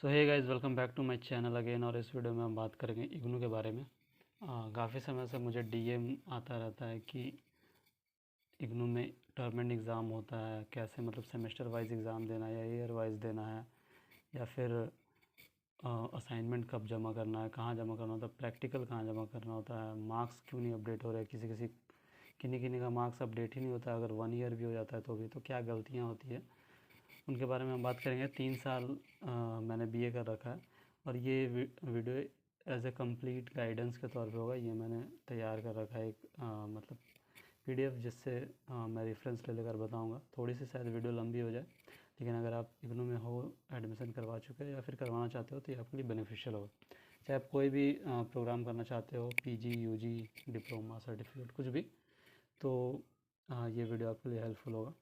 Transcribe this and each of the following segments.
So hey guys, welcome back to my channel again. और इस video में हम बात करेंगे इग्नू के बारे में। काफ़ी समय से मुझे डीएम आता रहता है कि इग्नू में टर्म एंड एग्ज़ाम होता है, कैसे मतलब सेमेस्टर वाइज एग्ज़ाम देना है या ईयर वाइज देना है, या फिर असाइनमेंट कब जमा करना है, कहाँ जमा करना होता है, प्रैक्टिकल कहाँ जमा करना होता है, मार्क्स क्यों नहीं अपडेट हो रहे, किन्हीं किन्हीं का मार्क्स अपडेट ही नहीं होता है, अगर 1 ईयर भी हो जाता है तो भी, तो क्या गलतियाँ होती है उनके बारे में हम बात करेंगे। 3 साल मैंने बीए कर रखा है और ये video as a complete guidance के तौर पे होगा। ये मैंने तैयार कर रखा है एक मतलब पीडीएफ, जिससे मैं रेफरेंस ले लेकर बताऊंगा। थोड़ी सी शायद वीडियो लंबी हो जाए, लेकिन अगर आप इग्नू में हो, एडमिशन करवा चुके हो या फिर करवाना चाहते हो, तो ये आपके लिए बेनिफिशियल होगा। चाहे आप कोई भी प्रोग्राम करना चाहते हो, पीजी, यूजी, डिप्लोमा, सर्टिफिकेट, कुछ भी, तो ये वीडियो आपके लिए हेल्पफुल होगा।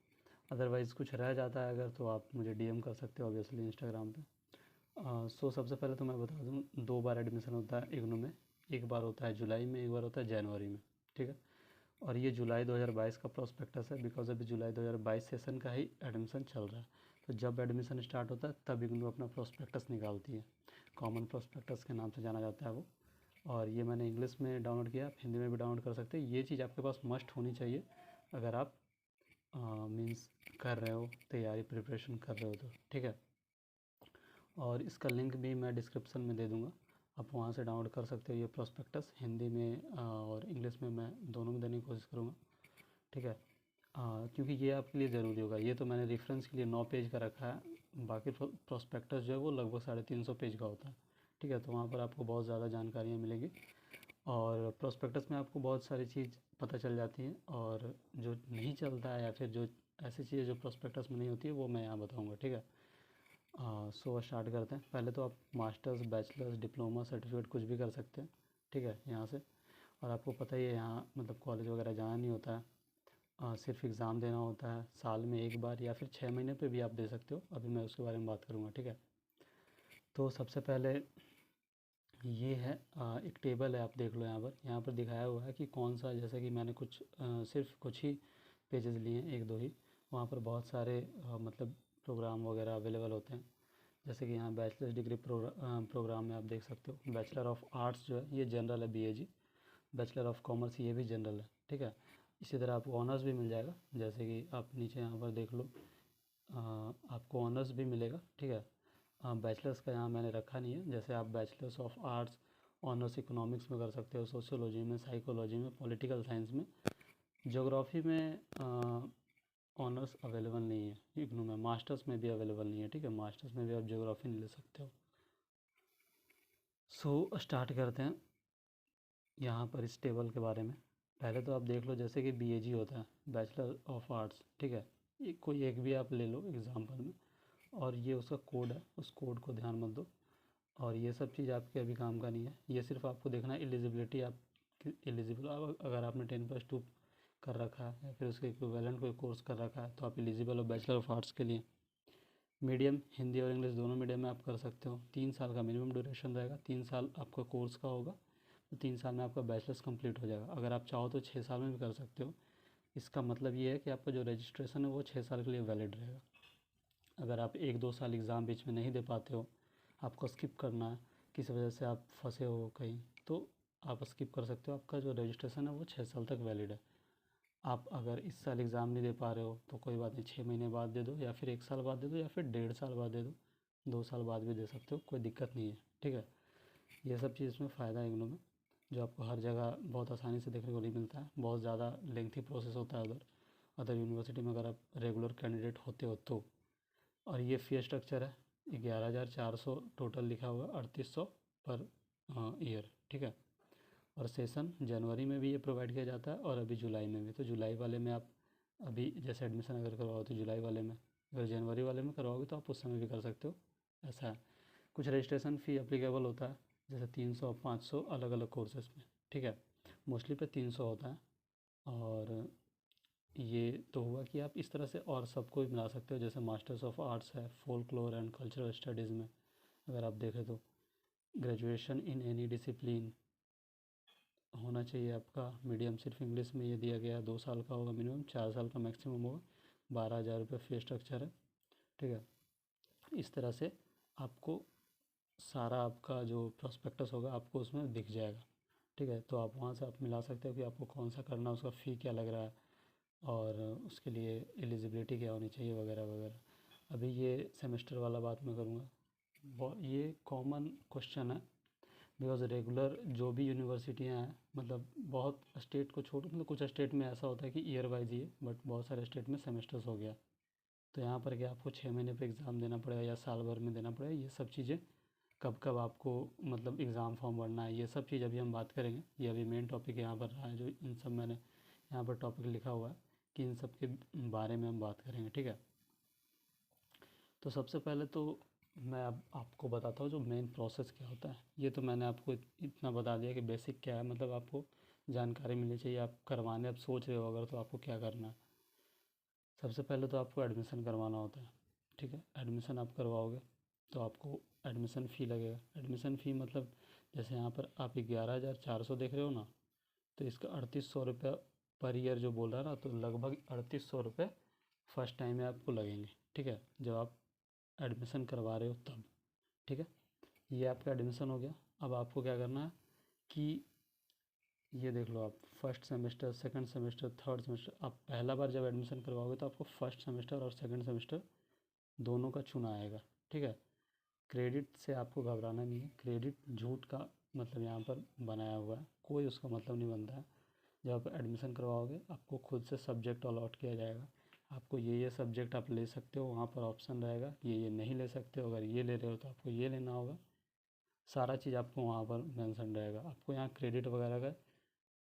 अदरवाइज़ कुछ रह जाता है अगर, तो आप मुझे डीएम कर सकते हो ऑब्वियसली इंस्टाग्राम पे। सो सबसे पहले तो मैं बता दूं, 2 बार एडमिशन होता है इग्नू में। एक बार होता है जुलाई में, एक बार होता है जनवरी में, ठीक है। और ये जुलाई 2022 का प्रोस्पेक्टस है, बिकॉज अभी जुलाई 2022 सेशन का ही एडमिशन चल रहा है। तो जब एडमिशन स्टार्ट होता है तब इग्नू अपना प्रोस्पेक्टस निकालती है। कॉमन प्रोस्पेक्टस के नाम से जाना जाता है वो। और ये मैंने इंग्लिश में डाउनलोड किया, आप हिंदी में भी डाउनलोड कर सकते हैं। ये चीज़ आपके पास मस्ट होनी चाहिए अगर आप मीन्स कर रहे हो, तैयारी प्रिपरेशन कर रहे हो तो, ठीक है। और इसका लिंक भी मैं डिस्क्रिप्शन में दे दूँगा, आप वहाँ से डाउनलोड कर सकते हो ये प्रोस्पेक्टस। हिंदी में और इंग्लिश में मैं दोनों में देने की कोशिश करूँगा, ठीक है। क्योंकि ये आपके लिए ज़रूरी होगा। ये तो मैंने रेफरेंस के लिए 9 पेज का रखा है, बाकी प्रोस्पेक्टस जो है वो लगभग 350 पेज का होता है, ठीक है। तो वहाँ पर आपको बहुत ज़्यादा जानकारियाँ मिलेंगी और प्रोस्पेक्टस में आपको बहुत सारी चीज़ पता चल जाती हैं। और जो नहीं चलता है या फिर जो ऐसी चीज़ें जो प्रोस्पेक्टस में नहीं होती है, वो मैं यहाँ बताऊँगा, ठीक है। सो स्टार्ट करते हैं। पहले तो आप मास्टर्स, बैचलर्स, डिप्लोमा, सर्टिफिकेट कुछ भी कर सकते हैं, ठीक है, यहाँ से। और आपको पता ही है यहाँ मतलब कॉलेज वगैरह जाना नहीं होता है, सिर्फ एग्ज़ाम देना होता है साल में एक बार, या फिर 6 महीने पे भी आप दे सकते हो। अभी मैं उसके बारे में बात करूँगा, ठीक है। तो सबसे पहले ये है एक टेबल है, आप देख लो यहाँ पर दिखाया हुआ है कि कौन सा, जैसे कि मैंने सिर्फ कुछ ही पेजेस लिए हैं, एक दो ही। वहाँ पर बहुत सारे मतलब प्रोग्राम वगैरह अवेलेबल होते हैं। जैसे कि यहाँ बैचलर्स डिग्री प्रोग्राम में आप देख सकते हो। बैचलर ऑफ आर्ट्स जो है ये जनरल है, बीएजी। बैचलर ऑफ कॉमर्स ये भी जनरल है, ठीक है। इसी तरह आपको ऑनर्स भी मिल जाएगा, जैसे कि आप नीचे यहाँ पर देख लो, आपको ऑनर्स भी मिलेगा, ठीक है। बैचलर्स का यहाँ मैंने रखा नहीं है। जैसे आप bachelors of arts honours economics में कर सकते हो, सोशियोलॉजी में, साइकोलॉजी में, पॉलिटिकल साइंस में। ज्योग्राफी में ऑनर्स अवेलेबल नहीं है इग्नू में। मास्टर्स में भी अवेलेबल नहीं है, ठीक है। मास्टर्स में भी आप ज्योग्राफी नहीं ले सकते हो। सो स्टार्ट करते हैं यहाँ पर इस टेबल के बारे में। पहले तो आप देख लो, जैसे कि बीएजी होता है, बैचलर ऑफ आर्ट्स, ठीक है। कोई एक भी आप ले लो एग्जाम्पल में, और ये उसका कोड है, उस कोड को ध्यान मत दो। और ये सब चीज़ आपके अभी काम का नहीं है। ये सिर्फ आपको देखना है एलिजिबिलिटी, आप एलिजिबल, अगर आपने 10+2 कर रखा है या फिर उसके इक्विवेलेंट कोई कोर्स कर रखा है, तो आप एलिजिबल हो बैचलर ऑफ आर्ट्स के लिए। मीडियम हिंदी और इंग्लिश दोनों मीडियम में आप कर सकते हो। 3 साल का मिनिमम ड्यूरेशन रहेगा, 3 साल आपका कोर्स का होगा, तो 3 साल में आपका बैचलर्स कंप्लीट हो जाएगा। अगर आप चाहो तो 6 साल में भी कर सकते हो। इसका मतलब ये है कि आपका जो रजिस्ट्रेशन है वो 6 साल के लिए वैलिड रहेगा। अगर आप 1-2 साल एग्ज़ाम बीच में नहीं दे पाते हो, आपको स्किप करना है, किसी वजह से आप फंसे हो कहीं, तो आप स्किप कर सकते हो। आपका जो रजिस्ट्रेशन है वो 6 साल तक वैलिड है। आप अगर इस साल एग्ज़ाम नहीं दे पा रहे हो तो कोई बात नहीं, 6 महीने बाद दे दो, या फिर 1 साल बाद दे दो, या फिर 1.5 साल बाद दे दो, 2 साल बाद भी दे सकते हो, कोई दिक्कत नहीं है, ठीक है। ये सब चीज़ में फ़ायदा है इग्नू में, जो आपको हर जगह बहुत आसानी से देखने को नहीं मिलता है। बहुत ज़्यादा लेंथी प्रोसेस होता है उधर, अदर यूनिवर्सिटी में अगर आप रेगुलर कैंडिडेट होते हो तो। और ये फ़ी स्ट्रक्चर है 11,400 टोटल लिखा हुआ, 3800 पर ईयर, ठीक है। और सेशन जनवरी में भी ये प्रोवाइड किया जाता है, और अभी जुलाई में भी। तो जुलाई वाले में आप अभी जैसे एडमिशन अगर करवाओ तो जुलाई वाले में, अगर जनवरी वाले में करवाओगे तो आप उस समय भी कर सकते हो, ऐसा है। कुछ रजिस्ट्रेशन फ़ी अप्लीकेबल होता है, जैसे 300-500 अलग अलग कोर्सेज में, ठीक है। मोस्टली पे 300 होता है। और ये तो हुआ कि आप इस तरह से और सबको भी मिला सकते हो। जैसे मास्टर्स ऑफ आर्ट्स है फोल्कलोर एंड कल्चरल स्टडीज़ में, अगर आप देखें तो ग्रेजुएशन इन एनी डिसिप्लिन होना चाहिए आपका। मीडियम सिर्फ इंग्लिश में ये दिया गया है, 2 साल का होगा मिनिमम, 4 साल का मैक्सिमम होगा। 12,000 रुपये फ़ी स्ट्रक्चर है, ठीक है। इस तरह से आपको सारा आपका जो प्रॉस्पेक्टस होगा आपको उसमें दिख जाएगा। ठीक है, तो आप वहाँ से आप मिला सकते हो कि आपको कौन सा करना है, उसका फ़ी क्या लग रहा है और उसके लिए एलिजिबिलिटी क्या होनी चाहिए वगैरह वगैरह। अभी ये सेमेस्टर वाला बात मैं करूँगा, ये कॉमन क्वेश्चन है बिकॉज रेगुलर जो भी यूनिवर्सिटियाँ हैं, मतलब बहुत स्टेट को छोड़, मतलब कुछ स्टेट में ऐसा होता है कि ईयर वाइज ही है, बट बहुत सारे स्टेट में सेमेस्टर्स हो गया। तो यहाँ पर क्या आपको 6 महीने पे एग्ज़ाम देना पड़ेगा या साल भर में देना पड़ेगा, ये सब चीज़ें कब कब आपको मतलब एग्ज़ाम फॉर्म भरना है, ये सब चीज़ अभी हम बात करेंगे। ये अभी मेन टॉपिक यहाँ पर रहा है, जो इन सब मैंने यहाँ पर टॉपिक लिखा हुआ है कि इन सब के बारे में हम बात करेंगे। ठीक है, तो सबसे पहले तो मैं अब आपको बताता हूँ जो मेन प्रोसेस क्या होता है। ये तो मैंने आपको इतना बता दिया कि बेसिक क्या है, मतलब आपको जानकारी मिलनी चाहिए। आप करवाने अब सोच रहे हो अगर, तो आपको क्या करना है। सबसे पहले तो आपको एडमिशन करवाना होता है। ठीक है, एडमिशन आप करवाओगे तो आपको एडमिशन फ़ी लगेगा। एडमिशन फ़ी मतलब जैसे यहाँ पर आप 11,400 देख रहे हो ना, तो इसका 3,800 रुपये पर ईयर जो बोल रहा है ना, तो लगभग 3,800 रुपये फर्स्ट टाइम में आपको लगेंगे। ठीक है, जब आप एडमिशन करवा रहे हो तब। ठीक है, ये आपका एडमिशन हो गया। अब आपको क्या करना है कि ये देख लो, आप first semester, second semester, third semester, आप पहला बार जब एडमिशन करवाओगे तो आपको फर्स्ट सेमेस्टर और सेकंड सेमेस्टर दोनों का चुना आएगा। ठीक है, क्रेडिट से आपको घबराना नहीं है। क्रेडिट झूठ का मतलब यहाँ पर बनाया हुआ है, कोई उसका मतलब नहीं बनता है। जब आप एडमिशन करवाओगे आपको खुद से सब्जेक्ट अलॉट किया जाएगा। आपको ये सब्जेक्ट आप ले सकते हो, वहाँ पर ऑप्शन रहेगा ये नहीं ले सकते हो। अगर ये ले रहे हो तो आपको ये लेना होगा। सारा चीज़ आपको वहाँ पर मेंशन रहेगा। आपको यहाँ क्रेडिट वगैरह का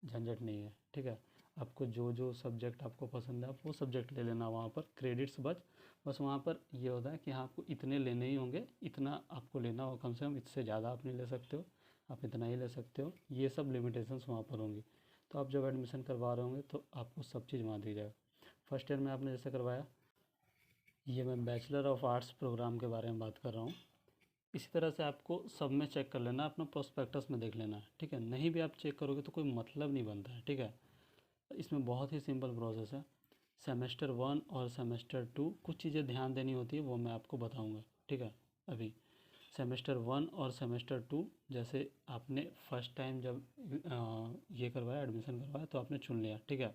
झंझट नहीं है। ठीक है, आपको जो जो सब्जेक्ट आपको पसंद है आप वो सब्जेक्ट ले लेना। वहाँ पर क्रेडिट्स बस वहाँ पर ये होता है कि हाँ आपको इतने लेने ही होंगे, इतना आपको लेना हो कम से कम, इससे ज़्यादा आप नहीं ले सकते हो, आप इतना ही ले सकते हो। ये सब लिमिटेशंस वहाँ पर होंगी। तो आप जब एडमिशन करवा रहे होंगे तो आपको सब चीज़ वहाँ दी जाएगा। फर्स्ट ईयर में आपने जैसे करवाया, ये मैं बैचलर ऑफ आर्ट्स प्रोग्राम के बारे में बात कर रहा हूँ। इसी तरह से आपको सब में चेक कर लेना, अपना प्रोस्पेक्टस में देख लेना है। ठीक है, नहीं भी आप चेक करोगे तो कोई मतलब नहीं बनता है। ठीक है, इसमें बहुत ही सिंपल प्रोसेस है। सेमेस्टर 1 और सेमेस्टर 2 कुछ चीज़ें ध्यान देनी होती है, वो मैं आपको बताऊंगा। ठीक है, अभी सेमेस्टर 1 और सेमेस्टर 2, जैसे आपने फर्स्ट टाइम जब ये करवाया, एडमिशन करवाया, तो आपने चुन लिया। ठीक है,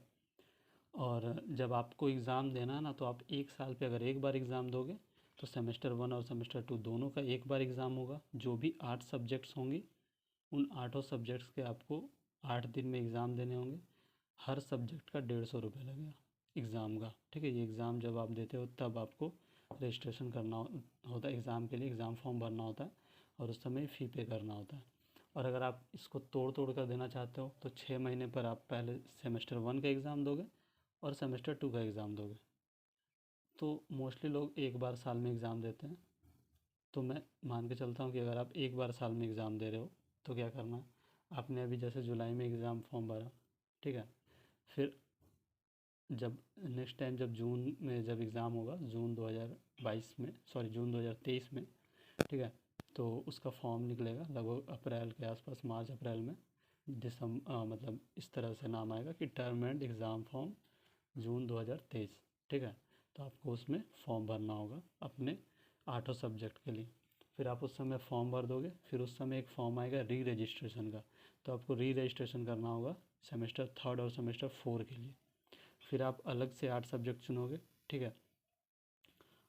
और जब आपको एग्ज़ाम देना है ना, तो आप एक साल पे अगर एक बार एग्ज़ाम दोगे तो सेमेस्टर 1 और सेमेस्टर 2 दोनों का एक बार एग्ज़ाम होगा। जो भी 8 सब्जेक्ट्स होंगी उन 8 सब्जेक्ट्स के आपको 8 दिन में एग्ज़ाम देने होंगे। हर सब्जेक्ट का 150 रुपये लगेगा एग्ज़ाम का। ठीक है, ये एग्ज़ाम जब आप देते हो तब आपको रजिस्ट्रेशन करना होता है एग्ज़ाम के लिए, एग्ज़ाम फॉर्म भरना होता है और उस समय फ़ी पे करना होता है। और अगर आप इसको तोड़ तोड़ कर देना चाहते हो तो 6 महीने पर आप पहले सेमेस्टर 1 का एग्ज़ाम दोगे और सेमेस्टर 2 का एग्ज़ाम दोगे। तो मोस्टली लोग एक बार साल में एग्ज़ाम देते हैं। तो मैं मान के चलता हूँ कि अगर आप एक बार साल में एग्ज़ाम दे रहे हो तो क्या करना है, आपने अभी जैसे जुलाई में एग्ज़ाम फॉर्म भरा। ठीक है, फिर जब नेक्स्ट टाइम जब जून में जब एग्ज़ाम होगा, जून 2022 में, सॉरी जून 2023 में। ठीक है, तो उसका फॉर्म निकलेगा लगभग अप्रैल के आसपास, मार्च अप्रैल में। मतलब इस तरह से नाम आएगा कि टर्म एंड एग्ज़ाम फॉर्म जून 2023। ठीक है, तो आपको उसमें फॉर्म भरना होगा अपने 8 सब्जेक्ट के लिए। फिर आप उस समय फॉर्म भर दोगे, फिर उस समय एक फॉर्म आएगा री रजिस्ट्रेशन का, तो आपको री रजिस्ट्रेशन करना होगा सेमेस्टर 3 और सेमेस्टर 4 के लिए। फिर आप अलग से 8 सब्जेक्ट चुनोगे। ठीक है,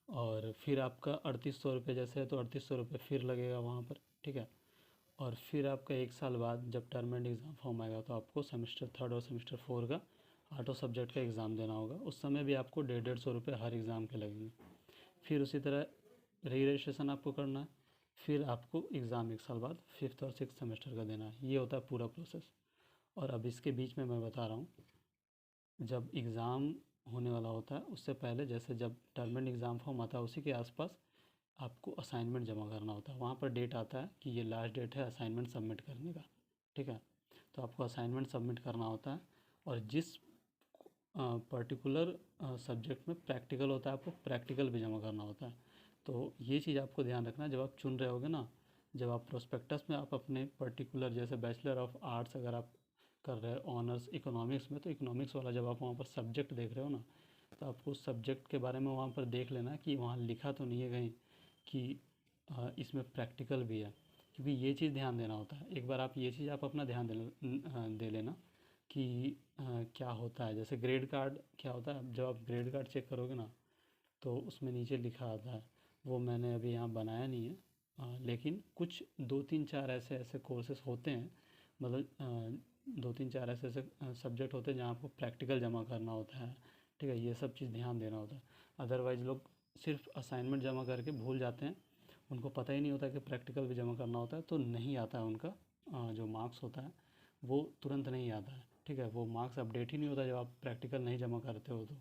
और फिर आपका 3,800 रुपये जैसे है तो 3,800 रुपये फिर लगेगा वहाँ पर। ठीक है, और फिर आपका एक साल बाद जब टर्म एंड एग्ज़ाम फॉर्म आएगा तो आपको सेमेस्टर 3 और सेमेस्टर 4 का 8 सब्जेक्ट का एग्ज़ाम देना होगा। उस समय भी आपको 150-150 रुपये हर एग्ज़ाम के लगेंगे। फिर उसी तरह री रजिस्ट्रेशन आपको करना है। फिर आपको एग्ज़ाम एक साल बाद फिफ्थ और सिक्स सेमेस्टर का देना है। ये होता है पूरा प्रोसेस। और अब इसके बीच में मैं बता रहा हूँ, जब एग्ज़ाम होने वाला होता है उससे पहले, जैसे जब टर्म एंड एग्ज़ाम फॉर्म आता है उसी के आसपास आपको असाइनमेंट जमा करना होता है। वहाँ पर डेट आता है कि ये लास्ट डेट है असाइनमेंट सबमिट करने का। ठीक है, तो आपको असाइनमेंट सबमिट करना होता है। और जिस पर्टिकुलर सब्जेक्ट में प्रैक्टिकल होता है आपको प्रैक्टिकल भी जमा करना होता है। तो ये चीज़ आपको ध्यान रखना है जब आप चुन रहे होगे ना, जब आप प्रोस्पेक्टस में आप अपने पर्टिकुलर, जैसे बैचलर ऑफ आर्ट्स अगर आप कर रहे हो ऑनर्स इकोनॉमिक्स में, तो इकोनॉमिक्स वाला जब आप वहाँ पर सब्जेक्ट देख रहे हो ना, तो आपको उस सब्जेक्ट के बारे में वहाँ पर देख लेना कि वहाँ लिखा तो नहीं है कहीं कि इसमें प्रैक्टिकल भी है, क्योंकि ये चीज़ ध्यान देना होता है। एक बार आप ये चीज़ आप अपना ध्यान दे लेना कि क्या होता है। जैसे ग्रेड कार्ड क्या होता है, जब आप ग्रेड कार्ड चेक करोगे ना तो उसमें नीचे लिखा आता है, वो मैंने अभी यहाँ बनाया नहीं है, लेकिन कुछ 2 3 4 ऐसे ऐसे कोर्सेस होते हैं, मतलब 2 3 4 ऐसे ऐसे सब्जेक्ट होते हैं जहाँ आपको प्रैक्टिकल जमा करना होता है। ठीक है, ये सब चीज़ ध्यान देना होता है। अदरवाइज़ लोग सिर्फ असाइनमेंट जमा करके भूल जाते हैं, उनको पता ही नहीं होता कि प्रैक्टिकल भी जमा करना होता है, तो नहीं आता है उनका जो मार्क्स होता है वो तुरंत नहीं आता है। ठीक है, वो मार्क्स अपडेट ही नहीं होता जब आप प्रैक्टिकल नहीं जमा करते हो तो।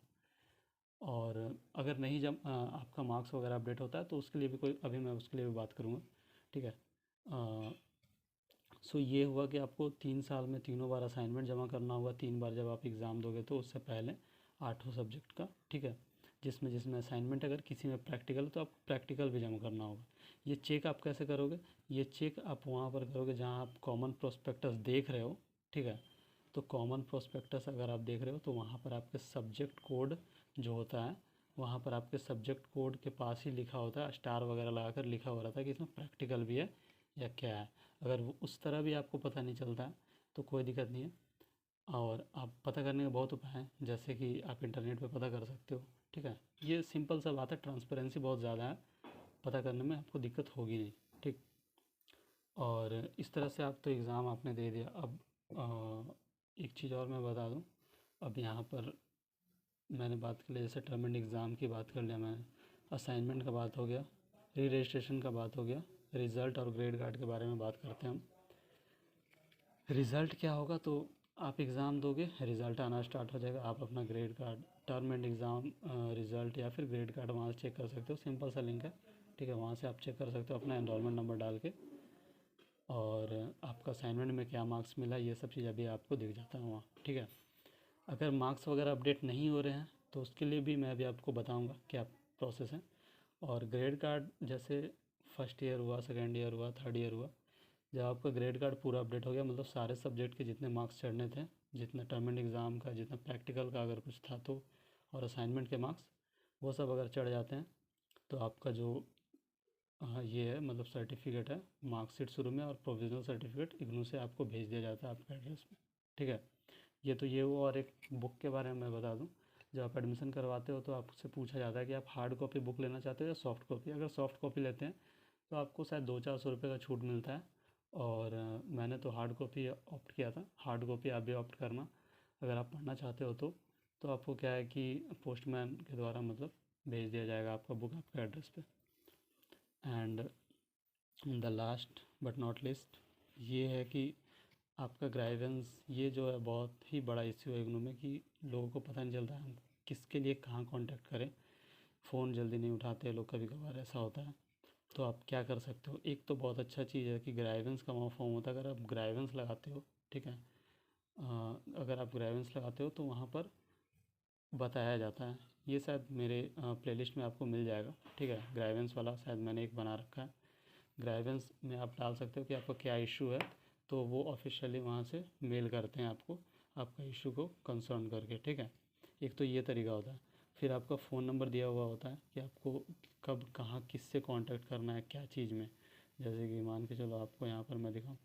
और अगर नहीं जब आपका मार्क्स वगैरह अपडेट होता है तो उसके लिए भी कोई, अभी मैं उसके लिए भी बात करूँगा। ठीक है, सो ये हुआ कि आपको 3 साल में तीनों बार असाइनमेंट जमा करना होगा, 3 बार जब आप एग्ज़ाम दोगे तो उससे पहले 8 सब्जेक्ट का। ठीक है, जिसमें जिसमें असाइनमेंट, अगर किसी में प्रैक्टिकल तो आपको प्रैक्टिकल भी जमा करना होगा। ये चेक आप कैसे करोगे, ये चेक आप वहाँ पर करोगे जहाँ आप कॉमन प्रोस्पेक्टस देख रहे हो। ठीक है, तो कॉमन प्रोस्पेक्टस अगर आप देख रहे हो तो वहाँ पर आपके सब्जेक्ट कोड जो होता है, वहाँ पर आपके सब्जेक्ट कोड के पास ही लिखा होता है, स्टार वगैरह लगाकर लिखा हो रहता है कि इसमें प्रैक्टिकल भी है या क्या है। अगर वो उस तरह भी आपको पता नहीं चलता है तो कोई दिक्कत नहीं है, और आप पता करने के बहुत उपाय हैं, जैसे कि आप इंटरनेट पे पता कर सकते हो। ठीक है, ये सिंपल सा बात है, ट्रांसपेरेंसी बहुत ज़्यादा है, पता करने में आपको दिक्कत होगी नहीं। ठीक, और इस तरह से आप तो एग्ज़ाम आपने दे दिया। अब एक चीज़ और मैं बता दूं, अब यहाँ पर मैंने बात कर लिया, जैसे टर्म एंड एग्ज़ाम की बात कर लिया मैंने, असाइनमेंट का बात हो गया, री रजिस्ट्रेशन का बात हो गया, रिज़ल्ट और ग्रेड कार्ड के बारे में बात करते हैं हम। रिज़ल्ट क्या होगा, तो आप एग्ज़ाम दोगे, रिज़ल्ट आना स्टार्ट हो जाएगा, आप अपना grade card, term and exam result या फिर ग्रेड कार्ड वहाँ से चेक कर सकते हो, सिंपल सा लिंक है। ठीक है, वहाँ से आप चेक कर सकते हो अपना एनरोलमेंट नंबर डाल के, और आपका असाइनमेंट में क्या मार्क्स मिला, ये सब चीज़ अभी आपको दिख जाता है वहाँ। ठीक है, अगर मार्क्स वगैरह अपडेट नहीं हो रहे हैं तो उसके लिए भी मैं अभी आपको बताऊँगा क्या प्रोसेस है। और ग्रेड कार्ड जैसे फर्स्ट ईयर हुआ, सेकेंड ईयर हुआ, थर्ड ईयर हुआ, जब आपका ग्रेड कार्ड पूरा अपडेट हो गया, मतलब सारे सब्जेक्ट के जितने मार्क्स चढ़ने थे, जितना टर्म एंड एग्ज़ाम का, जितना प्रैक्टिकल का अगर कुछ था तो, और असाइनमेंट के मार्क्स, वो सब अगर चढ़ जाते हैं तो आपका जो ये है, मतलब सर्टिफिकेट है, मार्कशीट शुरू में, और प्रोविज़नल सर्टिफिकेट इग्नू से आपको भेज दिया जाता है आपके एड्रेस में। ठीक है, ये हुआ। और एक बुक के बारे में मैं बता दूं, जब आप एडमिशन करवाते हो तो आपसे पूछा जाता है कि आप हार्ड कॉपी बुक लेना चाहते हो या सॉफ्ट कॉपी। अगर सॉफ्ट कॉपी लेते हैं तो आपको शायद 200-400 रुपये का छूट मिलता है, और मैंने तो हार्ड कॉपी ऑप्ट किया था। हार्ड कॉपी आप भी ऑप्ट करना अगर आप पढ़ना चाहते हो तो आपको क्या है कि पोस्टमैन के द्वारा मतलब भेज दिया जाएगा आपका बुक आपके एड्रेस पे। And the last but not list ये है कि आपका ग्राइवेंस, ये जो है बहुत ही बड़ा इश्यू है इग्नू में, कि लोगों को पता नहीं चलता है हम किसके लिए कहाँ कांटेक्ट करें। फ़ोन जल्दी नहीं उठाते लोग, कभी कभार ऐसा होता है। तो आप क्या कर सकते हो, एक तो बहुत अच्छा चीज़ है कि ग्राइवेंस का वहाँ फॉर्म होता है, अगर आप ग्राइवेंस लगाते हो। ठीक है, अगर आप ग्राइवेंस लगाते हो तो वहाँ पर बताया जाता है, ये शायद मेरे प्लेलिस्ट में आपको मिल जाएगा। ठीक है, ग्राइवेंस वाला शायद मैंने एक बना रखा है। ग्राइवेंस में आप डाल सकते हो कि आपका क्या इशू है, तो वो ऑफिशियली वहाँ से मेल करते हैं आपको, आपका इशू को कंसर्न करके। ठीक है, एक तो ये तरीका होता है। फिर आपका फ़ोन नंबर दिया हुआ होता है कि आपको कब कहाँ किससे कांटेक्ट करना है, क्या चीज़ में। जैसे कि मान के चलो आपको यहाँ पर मैं दिखाऊँ,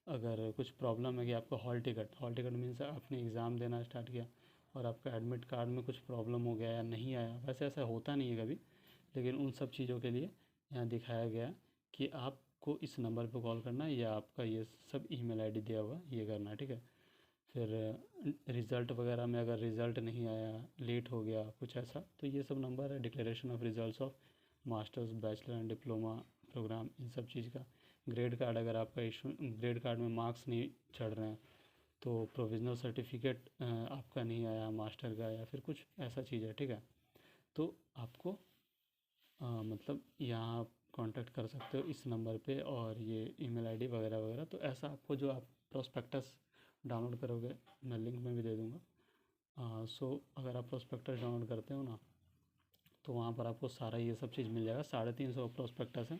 अगर कुछ प्रॉब्लम है कि आपका हॉल टिकट मीन्स आपने एग्ज़ाम देना स्टार्ट किया और आपका एडमिट कार्ड में कुछ प्रॉब्लम हो गया या नहीं आया, वैसे ऐसा होता नहीं है कभी, लेकिन उन सब चीज़ों के लिए यहाँ दिखाया गया है कि आपको इस नंबर पे कॉल करना है, या आपका ये सब ईमेल आईडी दिया हुआ है, ये करना है। ठीक है, फिर रिज़ल्ट वगैरह में अगर रिज़ल्ट नहीं आया, लेट हो गया कुछ ऐसा, तो ये सब नंबर है, declaration of results of masters, bachelor and diploma program, इन सब चीज़ का। ग्रेड कार्ड, अगर आपका इशू ग्रेड कार्ड में मार्क्स नहीं चढ़ रहे हैं तो प्रोविज़नल सर्टिफिकेट आपका नहीं आया मास्टर का, या फिर कुछ ऐसा चीज़ है। ठीक है, तो आपको मतलब यहाँ आप कांटेक्ट कर सकते हो इस नंबर पे, और ये ईमेल आईडी वगैरह वगैरह। तो ऐसा आपको, जो आप प्रोस्पेक्टस डाउनलोड करोगे, मैं लिंक में भी दे दूँगा। सो अगर आप प्रोस्पेक्टस डाउनलोड करते हो ना, तो वहाँ पर आपको सारा ये सब चीज़ मिल जाएगा। 350 प्रोस्पेक्टस है,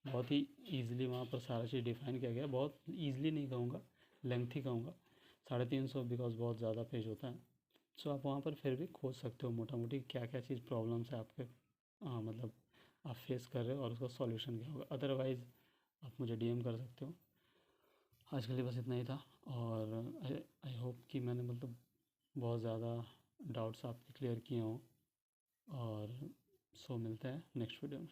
बहुत ही ईजिली वहाँ पर सारा चीज़ डिफाइन किया गया है। बहुत ईजिली नहीं कहूँगा, लेंथी कहूँगा, 350 बिकॉज बहुत ज़्यादा पेज होता है। सो आप वहाँ पर फिर भी खोज सकते हो मोटा मोटी क्या क्या चीज़ प्रॉब्लम्स है आपके, मतलब आप फेस कर रहे हो और उसका सॉल्यूशन क्या होगा। अदरवाइज़ आप मुझे डीएम कर सकते हो। आज के लिए बस इतना ही था, और आई होप कि मैंने मतलब बहुत ज़्यादा डाउट्स आपके क्लियर किए हों। और मिलते हैं नेक्स्ट वीडियो में।